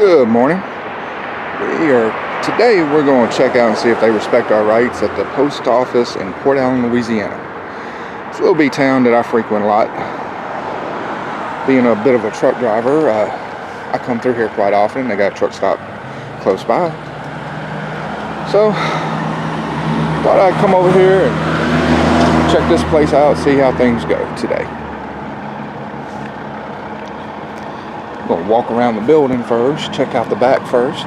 Good morning. Today we're going to check out and see if they respect our rights at the post office in Port Allen, Louisiana. It's a little bitty town that I frequent a lot. Being a bit of a truck driver, I come through here quite often. They got a truck stop close by. So, thought I'd come over here and check this place out, see how things go today. Gonna walk around the building first, check out the back first.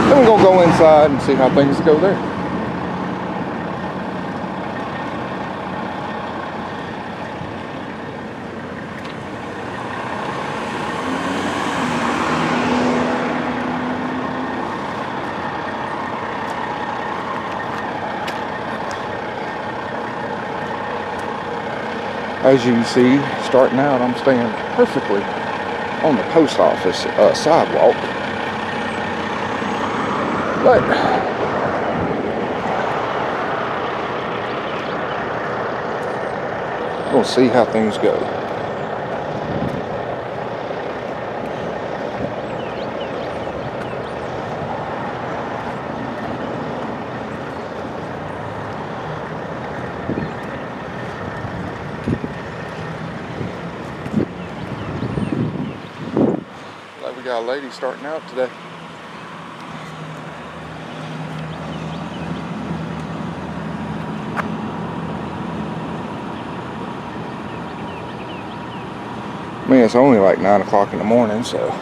Then we're gonna go inside and see how things go there. As you can see, starting out, I'm staying perfectly on the post office sidewalk. But we'll see how things go. We got a lady starting out today. I mean, it's only like 9 o'clock in the morning, so.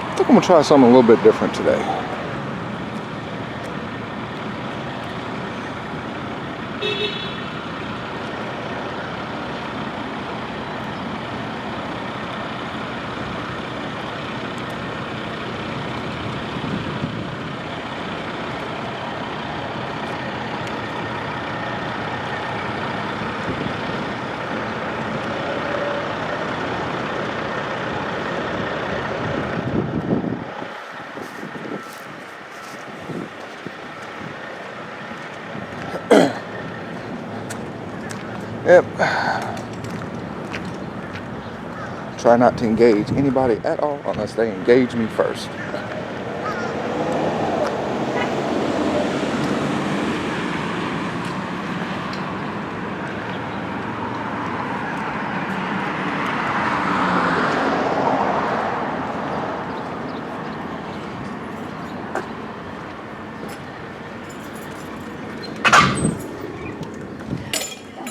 I think I'm gonna try something a little bit different today. Yep. Try not to engage anybody at all unless they engage me first.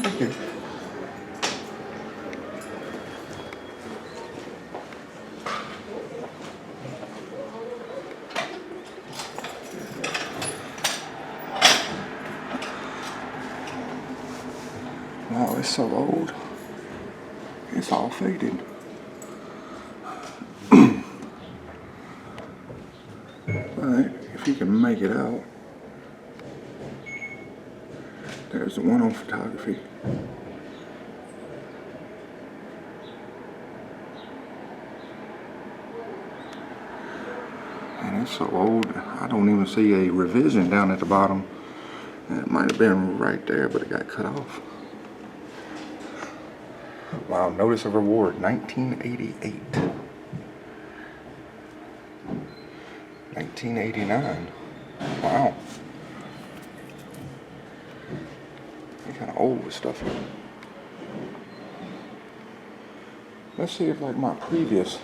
Thank you. Wow, it's so old. It's all faded. But if you can make it out, there's the one on photography. And it's so old, I don't even see a revision down at the bottom. It might have been right there, but it got cut off. Wow, notice of reward, 1988. 1989. Wow. You're kind of old with stuff here. Let's see if, like my previous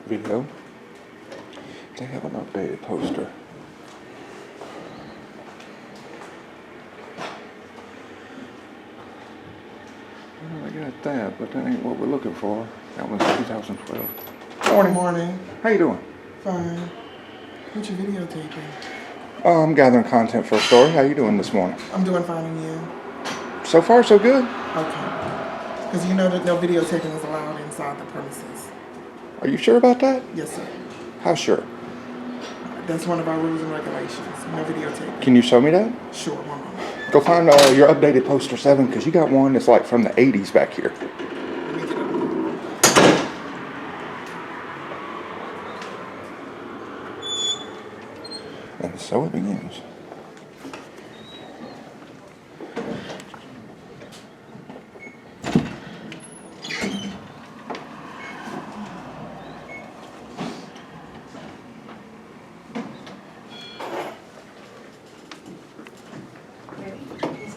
video, they have an updated poster. Well, I got that, but that ain't what we're looking for. That was 2012. Good morning. How you doing? Fine. What you videotaping? I'm gathering content for a story. How you doing this morning? I'm doing fine, and you? So far, so good. Okay. Because you know that no videotaping is allowed inside the premises. Are you sure about that? Yes, sir. How sure? That's one of our rules and regulations. No videotaping. Can you show me that? Sure, one moment. Go find your updated poster 7, because you got one that's like from the 80s back here. Let me get it. And so it begins.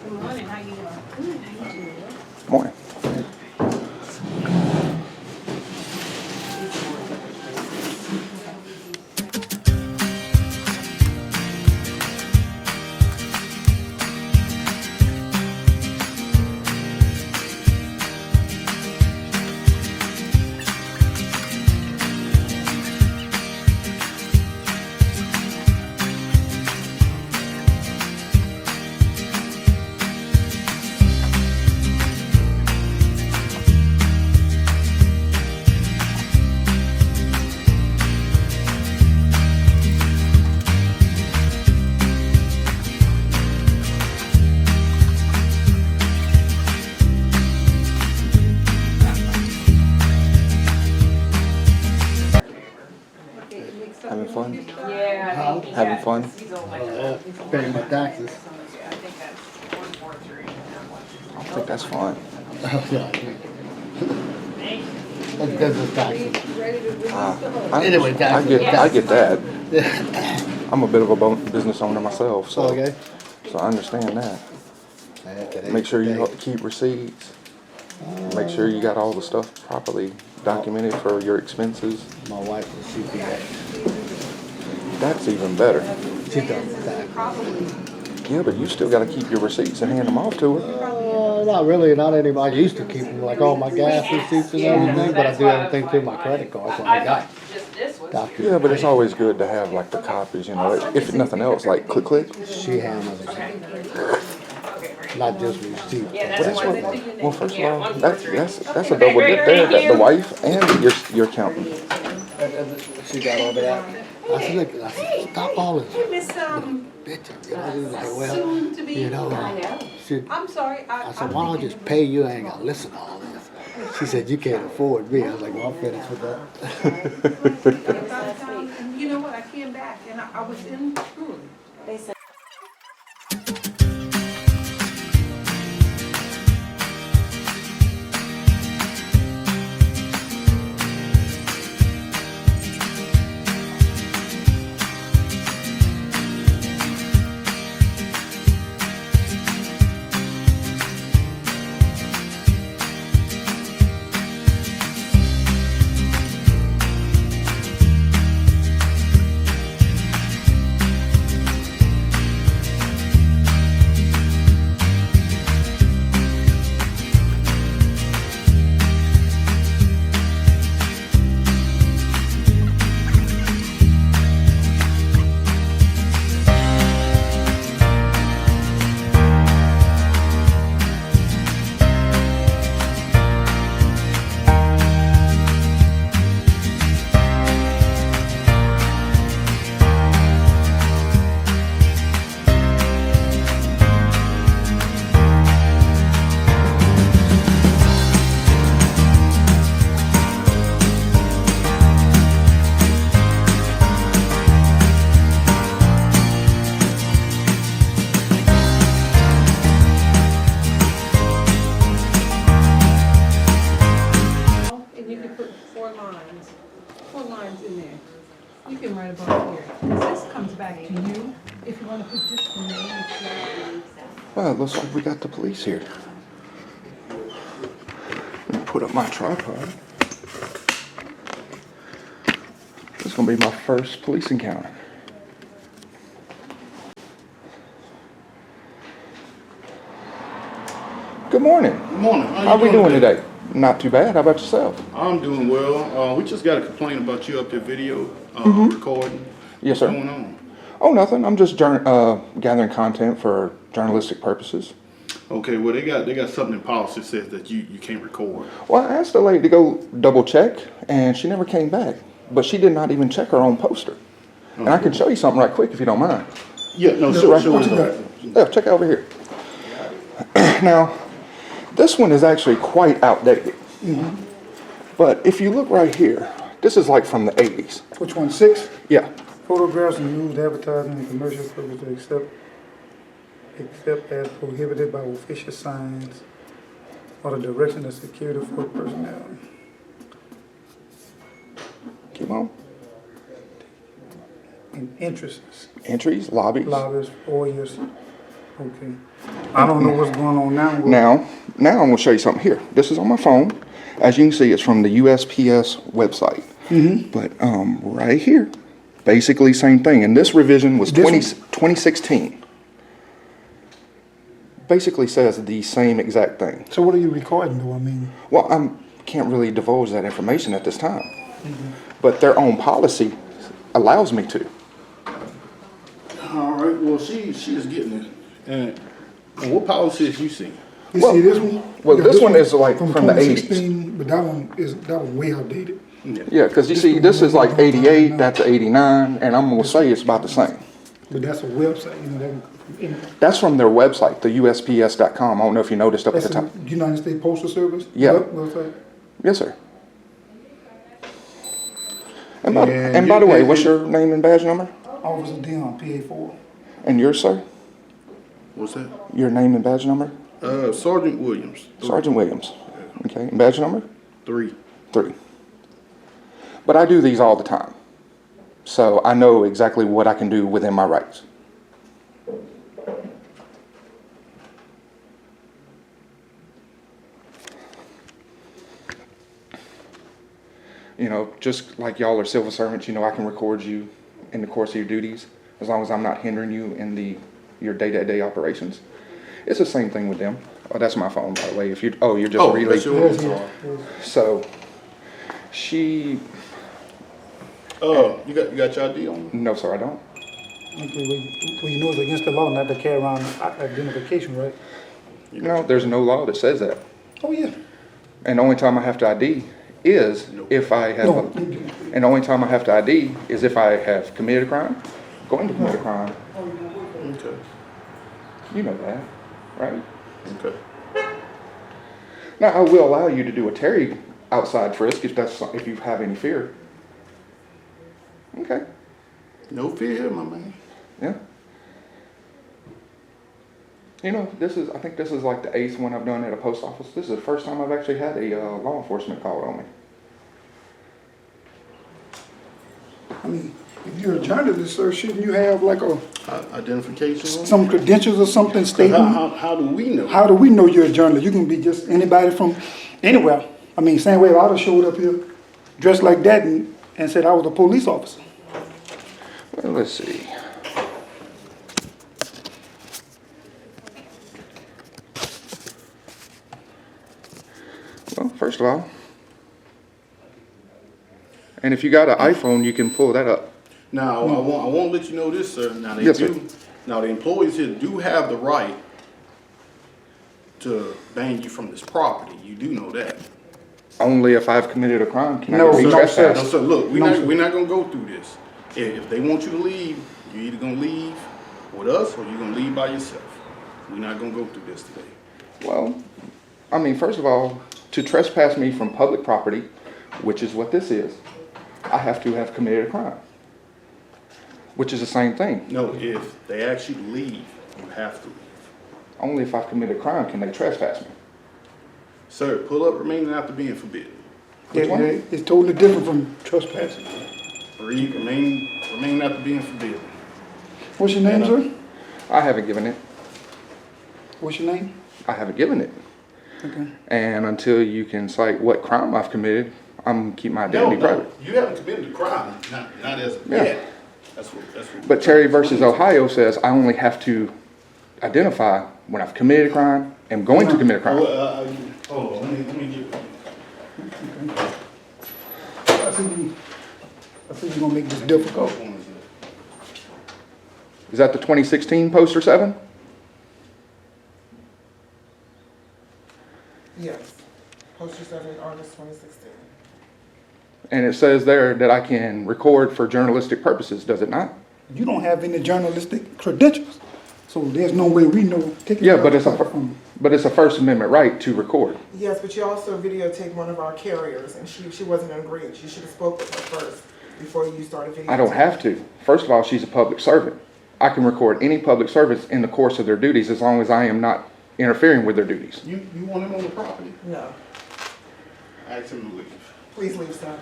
Good morning, how you doing? Good, how you doing? Morning. Having fun? Yeah. Having fun? Paying my taxes. I think that's 143. I think that's fine. Oh, yeah. That's business taxes. Anyway, I taxes. get that. I'm a bit of a business owner myself, so Okay. so I understand that. Make sure you keep receipts. Make sure you got all the stuff properly documented for your expenses. My wife is CPA. That's even better. She does that. Yeah, but you still got to keep your receipts and hand them off to her. Not really, not anymore. I used to keep them, like all my gas receipts and everything, but I do everything through my credit cards when I got documents. Yeah, but it's always good to have like the copies, you know, if nothing else, like click. She handles it. Not just receipts. Well, first of all, that's a double dip there. That the wife and your accountant. She got all that. I said, look, stop all this Miss, bitching. You know, she was like, well, soon to be. you know, I'm sorry. I said, why don't I just pay you? I ain't got to listen to all this. She said, you can't afford me. I was like, well, I'm finished with that. You know what, I came back and I was in school. They said. In there. You can write about here. This comes back to you if you want to put just the name. Well, it looks like we got the police here. Let me put up my tripod. This is gonna be my first police encounter. Good morning. Good morning. How are we doing today? Not too bad. How about yourself? I'm doing well. We just got a complaint about you up there video recording. Yes, sir. What's going on? Oh, nothing. I'm just gathering content for journalistic purposes. Okay, well they got something in policy that says that you can't record. Well, I asked the lady to go double check, and she never came back. But she did not even check her own poster. And I can show you something right quick if you don't mind. Yeah, no, Right. sure. Yeah, check over here. Now, this one is actually quite outdated. But if you look right here, this is like from the 80s. Which one, 6? Yeah. Photographs and used advertising and commercial purposes except as prohibited by official signs or the direction of security for personnel. Keep on. And interests, Entries, lobbies. lobbyists, lawyers. Okay. I don't know what's going on now. Now I'm going to show you something here. This is on my phone. As you can see, it's from the USPS website. But right here, basically same thing. And this revision was 2016. Basically says the same exact thing. So what are you recording though? I mean, Well, I can't really divulge that information at this time. But their own policy allows me to. All right. Well, she is getting it. And what policies you see? you Well- see this one? well, You got this one is like from the 80s. 2016, but that one way outdated. Yeah, because you see, this is like 88, that's 89, and I'm going to say it's about the same. But that's a website, you know, that can come from anywhere. That's from their website, the USPS.com. I don't know if you noticed up at That's the the top. United States Postal Service? Yeah. Website? Yes, sir. And And by the way, you- what's your name and badge number? Officer Dion, PA4. And yours, sir? What's that? Your name and badge number? Sergeant Williams. Sergeant Williams. Okay, and badge number? 3. 3. But I do these all the time. So I know exactly what I can do within my rights. You know, just like y'all are civil servants, you know, I can record you in the course of your duties as long as I'm not hindering you in your day-to-day operations. It's the same thing with them. Oh, that's my phone, by the way. If you, you're just really. that's yours. So, she. You got your ID on? No, sir, I don't. Okay, well, you know it's against the law not to carry around identification, right? No, there's no law that says that. Oh, yeah. And the only time I have to ID is if I have. No. And the only time I have to ID is if I have committed a crime, going to commit a crime. Okay. You know that, right? Okay. Now, I will allow you to do a Terry outside frisk if you have any fear. Okay. No fear here, my man. Yeah. You know, I think this is like the 8th one I've done at a post office. This is the first time I've actually had a law enforcement called on me. I mean, if you're a journalist, sir, shouldn't you have like Identification. some credentials or something So stating? how do we know? How do we know you're a journalist? You can be just anybody from anywhere. I mean, same way if I'd have showed up here dressed like that and said I was a police officer. Well, let's see. Well, first of all, and if you got an iPhone, you can pull that up. Now, I won't let you know this, sir. Now, Yes, sir. Now, the employees here do have the right to ban you from this property. You do know that. Only if I've committed a crime can No, I be no, trespassed. No, sir, look, No, sir. we're not gonna go through this. If they want you to leave, you're either gonna leave with us or you're gonna leave by yourself. We're not gonna go through this today. Well, I mean, first of all, to trespass me from public property, which is what this is, I have to have committed a crime, which is the same thing. No, if they ask you to leave, you have to leave. Only if I've committed a crime can they trespass me. Sir, pull up remaining after being forbidden. Which one? It's totally different from trespassing. Read remain after being forbidden. What's your name, sir? I haven't given it. What's your name? I haven't given it. Okay. And until you can cite what crime I've committed, I'm gonna keep my identity private. You haven't committed a crime, not as of Yeah. yet. That's what. But Terry versus Ohio says I only have to identify when I've committed a crime am going to commit a crime. Hold on, let me get. I think you're gonna make this difficult. Is that the 2016 poster 7? Yes. Poster 7, August 2016. And it says there that I can record for journalistic purposes, does it not? You don't have any journalistic credentials, so there's no way we know. Yeah, but it's a First Amendment right to record. Yes, but you also videotaped one of our carriers, and she wasn't agreeing. You should have spoke with her first before you started videotaping. I don't have to. First of all, she's a public servant. I can record any public servant in the course of their duties as long as I am not interfering with their duties. You want him on the property? No. Ask him to leave. Please leave, sir.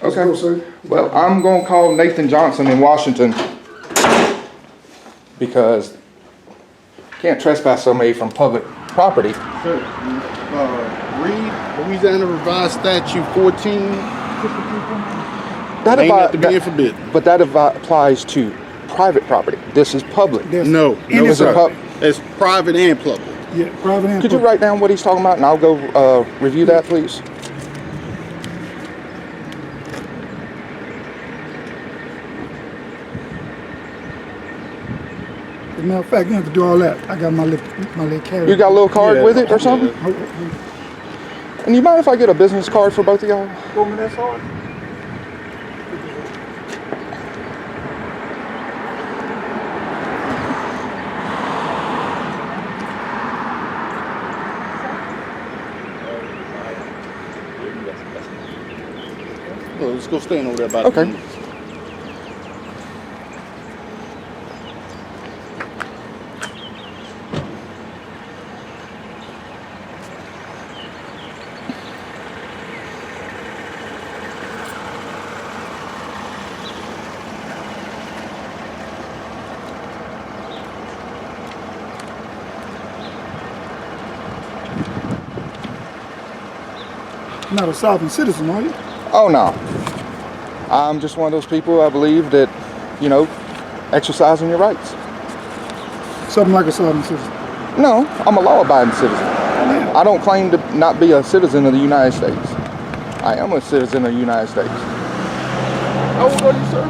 Let's Okay. go, sir. Well, I'm going to call Nathan Johnson in Washington because you can't trespass somebody from public property. Sir, read Louisiana Revised Statute 14. That Ain't that to be forbidden. But that applies to private property. This is public. No, Any no, sir. sir. It's private and public. Yeah, private and Could you public. write down what he's talking about and I'll go review that, please? As a matter of fact, you don't have to do all that. I got my little carrier. You got a little card Yeah. with it or something? Yeah. And you mind if I get a business card for both of y'all? Woman, that's hard. Well, let's go stand over there by Okay. the You're not a sovereign citizen, are you? Oh, no. I'm just one of those people, I believe that, you know, exercising your rights. Something like a sovereign citizen. No, I'm a law-abiding citizen. I don't claim to not be a citizen of the United States. I am a citizen of the United States. How old are you, sir?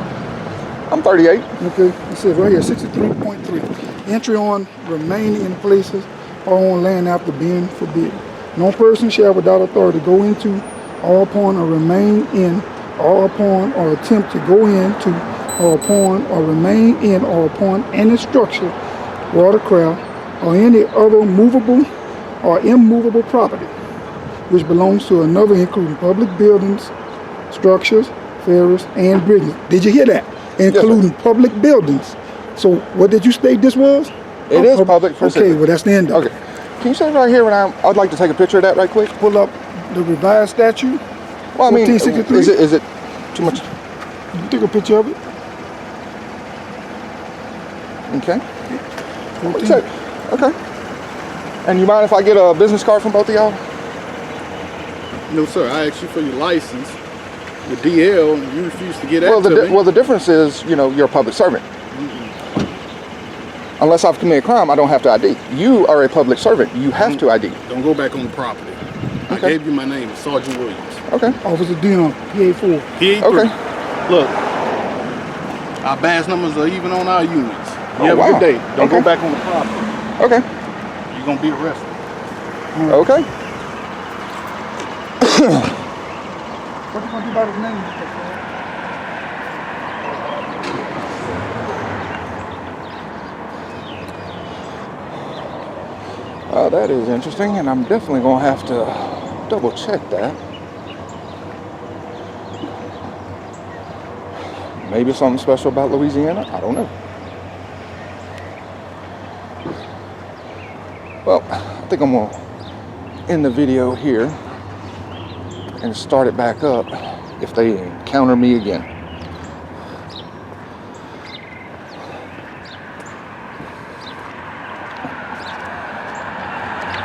I'm 38. Okay, it says right here, 63.3. Entry on remaining in places or on land after being forbidden. No person shall without authority go into or upon or remain in or upon or attempt to go into or upon or remain in or upon any structure, watercraft, or any other movable or immovable property which belongs to another, including public buildings, structures, ferries, and bridges. Did you hear that? Including public buildings. So what did you state this was? It is public for Okay, citizens. well that's the end of it. Okay. Can you say right here when I'd like to take a picture of that right quick? Pull up the revised statute. Well, I mean, 1463. is it too much? Take a picture of it. Okay. 14. So, okay. And you mind if I get a business card from both of y'all? No, sir. I asked you for your license with DL, and you refused to get that Well, to me. the difference is, you know, you're a public servant. Unless I've committed a crime, I don't have to ID. You are a public servant. You have to ID. Don't go back on the property. I Okay. gave you my name, Sergeant Williams. Okay. Officer Dion, PA4. PA3. Okay. Look, our badge numbers are even on our units. You Oh, have a wow. good day. Don't Okay. go back on the property. Okay. You're going to be arrested. Okay. What you gonna do about his name? That is interesting, and I'm definitely gonna have to double check that. Maybe something special about Louisiana. I don't know. Well, I think I'm gonna end the video here and start it back up if they encounter me again.